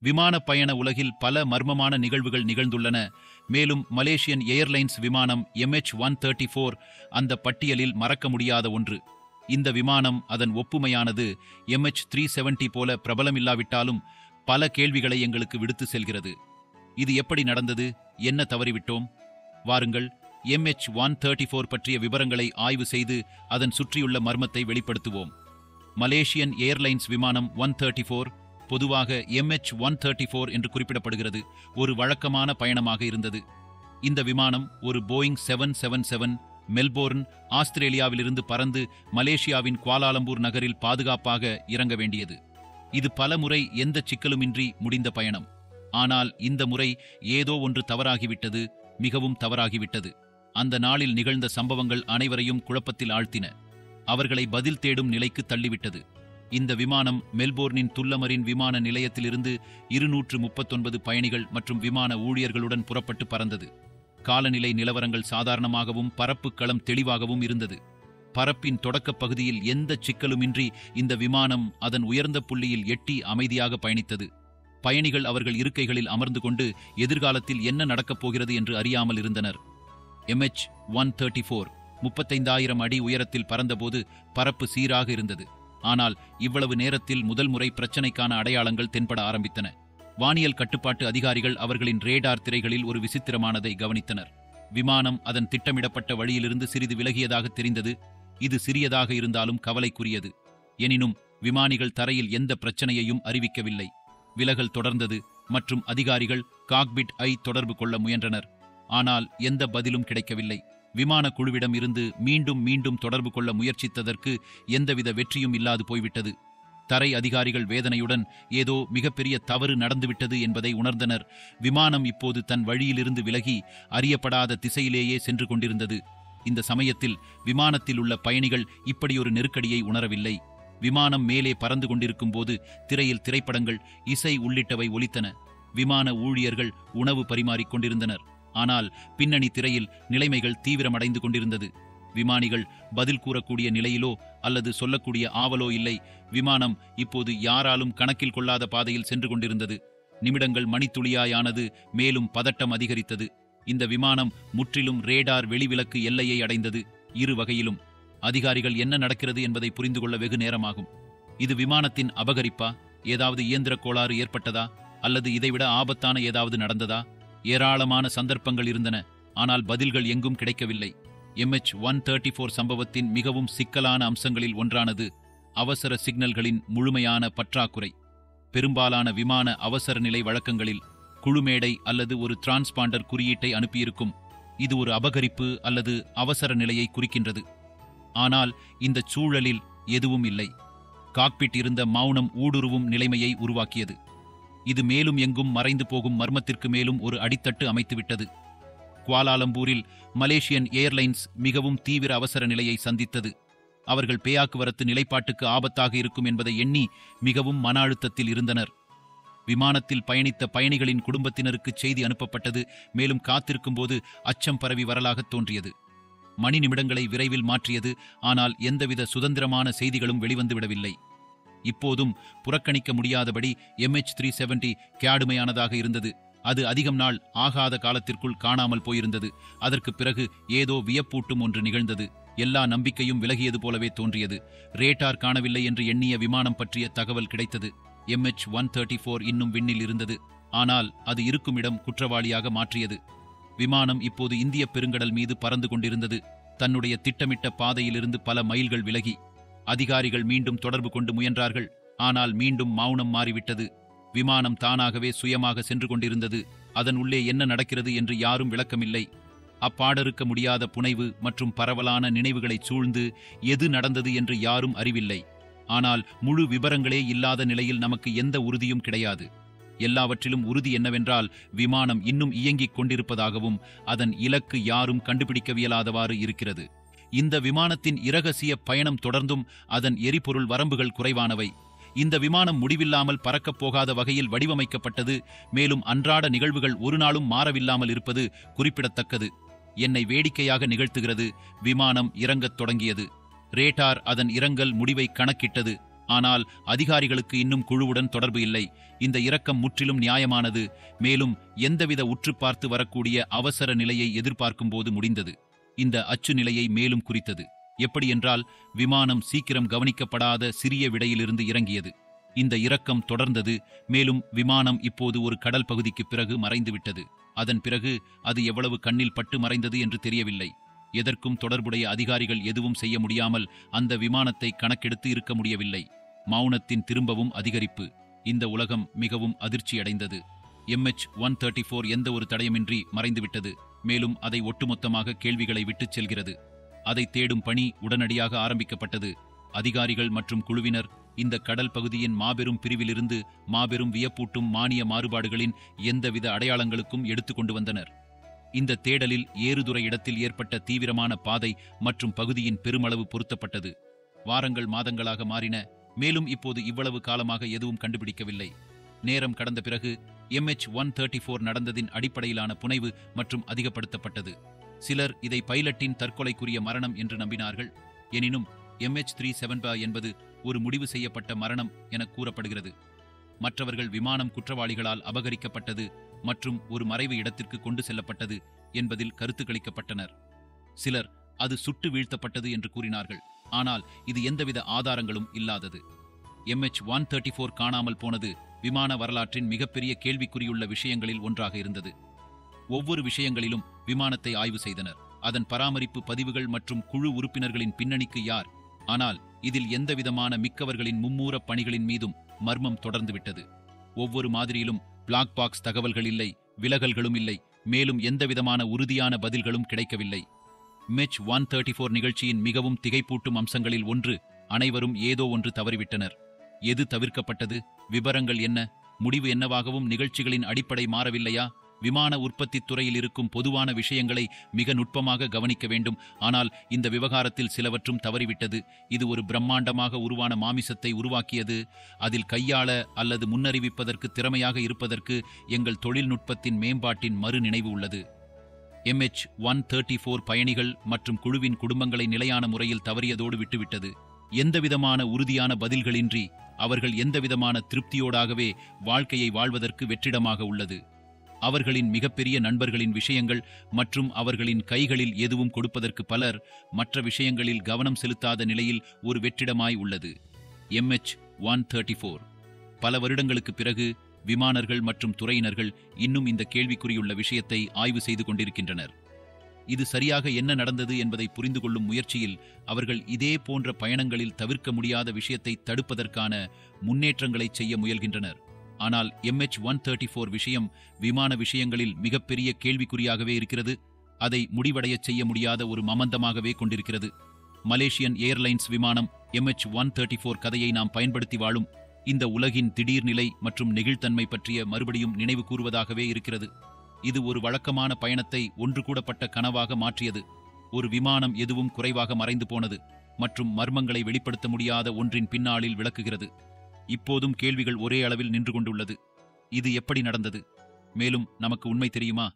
விமான பயண உலகில் பல மர்மமான நிகழ்வுகள் நிகழ்ந்துள்ளன. மேலும் மலேசியன் ஏர்லைன்ஸ் விமானம் MH134 அந்த பட்டியலில் மறக்க முடியாத ஒன்று. இந்த விமானம் அதன் ஒப்புமையானது MH370 போல பிரபலமில்லாவிட்டாலும் பல கேள்விகளை எங்களுக்கு விடுத்து செல்கிறது. இது எப்படி நடந்தது? என்ன தவறிவிட்டோம்? வாருங்கள், MH134 பற்றிய விவரங்களை ஆய்வு செய்து அதன் சுற்றியுள்ள மர்மத்தை வெளிப்படுத்துவோம். மலேசியன் ஏர்லைன்ஸ் விமானம் 134, பொதுவாக MH134 என்று குறிப்பிடப்படுகிறது, ஒரு வழக்கமான பயணமாக இருந்தது. இந்த விமானம் ஒரு போயிங் 777 மெல்போர்ன், ஆஸ்திரேலியாவிலிருந்து பறந்து மலேசியாவின் குவாலாலம்பூர் நகரில் பாதுகாப்பாக இறங்க வேண்டியது. இது பல முறை எந்த சிக்கலுமின்றி முடிந்த பயணம். ஆனால் இந்த முறை ஏதோ ஒன்று தவறாகிவிட்டது, மிகவும் தவறாகிவிட்டது. அந்த நாளில் நிகழ்ந்த சம்பவங்கள் அனைவரையும் குழப்பத்தில் ஆழ்த்தின. அவர்களை பதில் தேடும் நிலைக்கு தள்ளிவிட்டது. இந்த விமானம் மெல்போர்னின் துல்லமரின் விமான நிலையத்திலிருந்து 239 பயணிகள் மற்றும் விமான ஊழியர்களுடன் புறப்பட்டு பறந்தது. காலநிலை நிலவரங்கள் சாதாரணமாகவும் பறப்பு களம் தெளிவாகவும் இருந்தது. பறப்பின் தொடக்கப் பகுதியில் எந்த சிக்கலுமின்றி இந்த விமானம் அதன் உயர்ந்த புள்ளியில் எட்டி அமைதியாக பயணித்தது. பயணிகள் அவர்கள் இருக்கைகளில் அமர்ந்து கொண்டு எதிர்காலத்தில் என்ன நடக்கப் போகிறது என்று அறியாமல் இருந்தனர். MH134 35,000 அடி உயரத்தில் பறந்தபோது பறப்பு சீராக இருந்தது. ஆனால் இவ்வளவு நேரத்தில் முதல் முறை பிரச்சினைக்கான அடையாளங்கள் தென்பட ஆரம்பித்தன. வானியல் கட்டுப்பாட்டு அதிகாரிகள் அவர்களின் ரேடார் திரைகளில் ஒரு விசித்திரமானதை கவனித்தனர். விமானம் அதன் திட்டமிடப்பட்ட வழியிலிருந்து சிறிது விலகியதாக தெரிந்தது. இது சிறியதாக இருந்தாலும் கவலைக்குரியது. எனினும் விமானிகள் தரையில் எந்த பிரச்சனையையும் அறிவிக்கவில்லை. விலகல் தொடர்ந்தது மற்றும் அதிகாரிகள் காக்பிட் ஐ தொடர்பு கொள்ள முயன்றனர். ஆனால் எந்த பதிலும் கிடைக்கவில்லை. விமான குழுவிடம் இருந்து மீண்டும் மீண்டும் தொடர்பு கொள்ள முயற்சித்ததற்கு எந்தவித வெற்றியும் இல்லாது போய்விட்டது. தரை அதிகாரிகள் வேதனையுடன் ஏதோ மிகப்பெரிய தவறு நடந்துவிட்டது என்பதை உணர்ந்தனர். விமானம் இப்போது தன் வழியிலிருந்து விலகி அறியப்படாத திசையிலேயே சென்று கொண்டிருந்தது. இந்த சமயத்தில் விமானத்தில் உள்ள பயணிகள் இப்படியொரு நெருக்கடியை உணரவில்லை. விமானம் மேலே பறந்து கொண்டிருக்கும் போது திரையில் திரைப்படங்கள், இசை உள்ளிட்டவை ஒலித்தன. விமான ஊழியர்கள் உணவு பரிமாறிக் கொண்டிருந்தனர். ஆனால் பின்னணி திரையில் நிலைமைகள் தீவிரமடைந்து கொண்டிருந்தது. விமானிகள் பதில் கூறக்கூடிய நிலையிலோ அல்லது சொல்லக்கூடிய ஆவலோ இல்லை. விமானம் இப்போது யாராலும் கணக்கில் கொள்ளாத பாதையில் சென்று கொண்டிருந்தது. நிமிடங்கள் மணித்துளியாயானது. மேலும் பதட்டம் அதிகரித்தது. இந்த விமானம் முற்றிலும் ரேடார் வெளிவிலக்கு எல்லையை அடைந்தது. இரு வகையிலும் அதிகாரிகள் என்ன நடக்கிறது என்பதை புரிந்து கொள்ள வெகு நேரமாகும். இது விமானத்தின் அபகரிப்பா? ஏதாவது இயந்திர கோளாறு ஏற்பட்டதா? அல்லது இதைவிட ஆபத்தான ஏதாவது நடந்ததா? ஏராளமான சந்தர்ப்பங்கள் இருந்தன. ஆனால் பதில்கள் எங்கும் கிடைக்கவில்லை. MH134 சம்பவத்தின் மிகவும் சிக்கலான அம்சங்களில் ஒன்றானது அவசர சிக்னல்களின் முழுமையான பற்றாக்குறை. பெரும்பாலான விமான அவசர நிலை வழக்கங்களில் குழுமேடை அல்லது ஒரு டிரான்ஸ்பாண்டர் குறியீட்டை அனுப்பியிருக்கும். இது ஒரு அபகரிப்பு அல்லது அவசர நிலையை குறிக்கின்றது. ஆனால் இந்த சூழலில் எதுவும் இல்லை. காக்பிட் இருந்த மௌனம் ஊடுருவும் நிலைமையை உருவாக்கியது. இது மேலும் எங்கும் மறைந்து போகும் மர்மத்திற்கு மேலும் ஒரு அடித்தட்டு அமைத்துவிட்டது. குவாலாலம்பூரில் மலேசியன் ஏர்லைன்ஸ் மிகவும் தீவிர அவசர நிலையை சந்தித்தது. அவர்கள் பேயாக்குவரத்து நிலைப்பாட்டுக்கு ஆபத்தாக இருக்கும் என்பதை எண்ணி மிகவும் மன அழுத்தத்தில் இருந்தனர். விமானத்தில் பயணித்த பயணிகளின் குடும்பத்தினருக்கு செய்தி அனுப்பப்பட்டது. மேலும் காத்திருக்கும் போது அச்சம் பரவி வரலாகத் தோன்றியது. மணி நிமிடங்களை விரைவில் மாற்றியது. ஆனால் எந்தவித சுதந்திரமான செய்திகளும் வெளிவந்துவிடவில்லை. இப்போதும் புறக்கணிக்க முடியாதபடி MH370 கேடுமையானதாக இருந்தது. அது அதிகம் நாள் ஆகாத காலத்திற்குள் காணாமல் போயிருந்தது. அதற்கு பிறகு ஏதோ வியப்பூட்டும் ஒன்று நிகழ்ந்தது. எல்லா நம்பிக்கையும் விலகியது போலவே தோன்றியது. ரேடார் காணவில்லை என்று எண்ணிய விமானம் பற்றிய தகவல் கிடைத்தது. MH134 இன்னும் விண்ணில் இருந்தது. ஆனால் அது இருக்கும் இடம் குற்றவாளியாக மாற்றியது. விமானம் இப்போது இந்திய பெருங்கடல் மீது பறந்து கொண்டிருந்தது. தன்னுடைய திட்டமிட்ட பாதையிலிருந்து பல மைல்கள் விலகி. அதிகாரிகள் மீண்டும் தொடர்பு கொண்டு முயன்றார்கள். ஆனால் மீண்டும் மௌனம் மாறிவிட்டது. விமானம் தானாகவே சுயமாக சென்று கொண்டிருந்தது. அதன் உள்ளே என்ன நடக்கிறது என்று யாரும் விளக்கமில்லை. அப்பாடறுக்க முடியாத புனைவு மற்றும் பரவலான நினைவுகளை சூழ்ந்து எது நடந்தது என்று யாரும் அறிவில்லை. ஆனால் முழு விபரங்களே இல்லாத நிலையில் நமக்கு எந்த உறுதியும் கிடையாது. எல்லாவற்றிலும் உறுதி என்னவென்றால் விமானம் இன்னும் இயங்கிக் கொண்டிருப்பதாகவும் அதன் இலக்கு யாரும் கண்டுபிடிக்கவியலாதவாறு இருக்கிறது. இந்த விமானத்தின் இரகசிய பயணம் தொடர்ந்தும் அதன் எரிபொருள் வரம்புகள் குறைவானவை. இந்த விமானம் முடிவில்லாமல் பறக்கப் போகாத வகையில் வடிவமைக்கப்பட்டது. மேலும் அன்றாட நிகழ்வுகள் ஒரு நாளும் மாறவில்லாமல் இருப்பது குறிப்பிடத்தக்கது. என்னை வேடிக்கையாக நிகழ்த்துகிறது. விமானம் இறங்கத் தொடங்கியது. ரேடார் அதன் இறங்கல் முடிவை கணக்கிட்டது. ஆனால் அதிகாரிகளுக்கு இன்னும் குழுவுடன் தொடர்பு இல்லை. இந்த இறக்கம் முற்றிலும் நியாயமானது, மேலும் எந்தவித உற்று பார்த்து வரக்கூடிய அவசர நிலையை எதிர்பார்க்கும்போது முடிந்தது. இந்த அச்சு நிலையை மேலும் குறித்தது. எப்படியென்றால், விமானம் சீக்கிரம் கவனிக்கப்படாத சிறிய விடையிலிருந்து இறங்கியது. இந்த இறக்கம் தொடர்ந்தது, மேலும் விமானம் இப்போது ஒரு கடல் பகுதிக்கு பிறகு மறைந்துவிட்டது. அதன் பிறகு அது எவ்வளவு கண்ணில் பட்டு மறைந்தது என்று தெரியவில்லை. எதற்கும் தொடர்புடைய அதிகாரிகள் எதுவும் செய்ய முடியாமல் அந்த விமானத்தை கணக்கெடுத்து இருக்க முடியவில்லை. மௌனத்தின் திரும்பவும் அதிகரிப்பு. இந்த உலகம் மிகவும் அதிர்ச்சியடைந்தது. MH-134 எந்த ஒரு தடயமின்றி மறைந்துவிட்டது, மேலும் அதை ஒட்டுமொத்தமாக கேள்விகளை விட்டுச் செல்கிறது. அதை தேடும் பணி உடனடியாக ஆரம்பிக்கப்பட்டது. அதிகாரிகள் மற்றும் குழுவினர் இந்த கடல் பகுதியின் மாபெரும் பிரிவிலிருந்து மாபெரும் வியப்பூட்டும் மானிய மாறுபாடுகளின் எந்தவித அடையாளங்களுக்கும் எடுத்துக்கொண்டு வந்தனர். இந்த தேடலில் ஏறுதுறை இடத்தில் ஏற்பட்ட தீவிரமான பாதை மற்றும் பகுதியின் பெருமளவு பொருத்தப்பட்டது. வாரங்கள் மாதங்களாக மாறின, மேலும் இப்போது இவ்வளவு காலமாக எதுவும் கண்டுபிடிக்கவில்லை. நேரம் கடந்த பிறகு MH-134 நடந்ததின் அடிப்படையிலான புனைவு மற்றும் அதிகப்படுத்தப்பட்டது. சிலர் இதை பைலட்டின் தற்கொலைக்குரிய மரணம் என்று நம்பினார்கள். எனினும் MH-370 என்பது ஒரு முடிவு செய்யப்பட்ட மரணம் என கூறப்படுகிறது. மற்றவர்கள் விமானம் குற்றவாளிகளால் அபகரிக்கப்பட்டது மற்றும் ஒரு மறைவு இடத்திற்கு கொண்டு செல்லப்பட்டது என்பதில் கருத்துக்களிக்கப்பட்டனர். சிலர் அது சுட்டு வீழ்த்தப்பட்டது என்று கூறினார்கள், ஆனால் இது எந்தவித ஆதாரங்களும் இல்லாதது. MH-134 காணாமல் போனது விமான வரலாற்றின் மிகப்பெரிய கேள்விக்குறியுள்ள விஷயங்களில் ஒன்றாக இருந்தது. ஒவ்வொரு விஷயங்களிலும் விமானத்தை ஆய்வு செய்தனர், அதன் பராமரிப்பு பதிவுகள் மற்றும் குழு உறுப்பினர்களின் பின்னணிக்கு யார். ஆனால் இதில் எந்தவிதமான மிக்கவர்களின் மும்மூர பணிகளின் மீதும் மர்மம் தொடர்ந்துவிட்டது. ஒவ்வொரு மாதிரியிலும் பிளாக் பாக்ஸ் தகவல்கள் இல்லை, விலகல்களும் இல்லை, மேலும் எந்தவிதமான உறுதியான பதில்களும் கிடைக்கவில்லை. MH-134 நிகழ்ச்சியின் மிகவும் திகைப்பூட்டும் அம்சங்களில் ஒன்று, அனைவரும் ஏதோ ஒன்று தவறிவிட்டனர். எது தவிர்க்கப்பட்டது? விபரங்கள் என்ன? முடிவு என்னவாகவும் நிகழ்ச்சிகளின் அடிப்படை மாறவில்லையா? விமான உற்பத்தி துறையில் இருக்கும் பொதுவான விஷயங்களை மிக நுட்பமாக கவனிக்க வேண்டும், ஆனால் இந்த விவகாரத்தில் சிலவற்றும் தவறிவிட்டது. இது ஒரு பிரம்மாண்டமாக உருவான மாமிசத்தை உருவாக்கியது. அதில் கையாள அல்லது முன்னறிவிப்பதற்கு திறமையாக இருப்பதற்கு எங்கள் தொழில்நுட்பத்தின் மேம்பாட்டின் மறு நினைவு உள்ளது. MH-134 பயணிகள் மற்றும் குழுவின் குடும்பங்களை நிலையான முறையில் தவறியதோடு விட்டுவிட்டது. எந்தவிதமான உறுதியான பதில்களின்றி அவர்கள் எந்தவிதமான திருப்தியோடாகவே வாழ்க்கையை வாழ்வதற்கு வெற்றிடமாக உள்ளது. அவர்களின் மிகப்பெரிய நண்பர்களின் விஷயங்கள் மற்றும் அவர்களின் கைகளில் எதுவும் கொடுப்பதற்கு பலர் மற்ற விஷயங்களில் கவனம் செலுத்தாத நிலையில் ஒரு வெற்றிடமாய் உள்ளது. MH-134 பல வருடங்களுக்கு பிறகு விமானர்கள் மற்றும் துறையினர்கள் இன்னும் இந்த கேள்விக்குறியுள்ள விஷயத்தை ஆய்வு செய்து கொண்டிருக்கின்றனர். இது சரியாக என்ன நடந்தது என்பதை புரிந்து கொள்ளும் முயற்சியில் அவர்கள் இதே போன்ற பயணங்களில் தவிர்க்க முடியாத விஷயத்தை தடுப்பதற்கான முன்னேற்றங்களை செய்ய முயல்கின்றனர். ஆனால் MH-134 விஷயம் விமான விஷயங்களில் மிகப்பெரிய கேள்விக்குறியாகவே இருக்கிறது. அதை முடிவடையச் செய்ய முடியாத ஒரு மமந்தமாகவே கொண்டிருக்கிறது. மலேசியன் ஏர்லைன்ஸ் விமானம் MH-134 கதையை நாம் பயன்படுத்தி வாழும் இந்த உலகின் திடீர் நிலை மற்றும் நெகிழ்த்தன்மை பற்றிய மறுபடியும் நினைவு கூறுவதாகவே இருக்கிறது. இது ஒரு வழக்கமான பயணத்தை ஒன்று கூடப்பட்ட கனவாக மாற்றியது. ஒரு விமானம் எதுவும் குறைவாக மறைந்து போனது மற்றும் மர்மங்களை வெளிப்படுத்த முடியாத ஒன்றின் பின்னாளில் விளக்குகிறது. இப்போதும் கேள்விகள் ஒரே அளவில் நின்று கொண்டுள்ளது. இது எப்படி நடந்தது? மேலும் நமக்கு உண்மை தெரியுமா?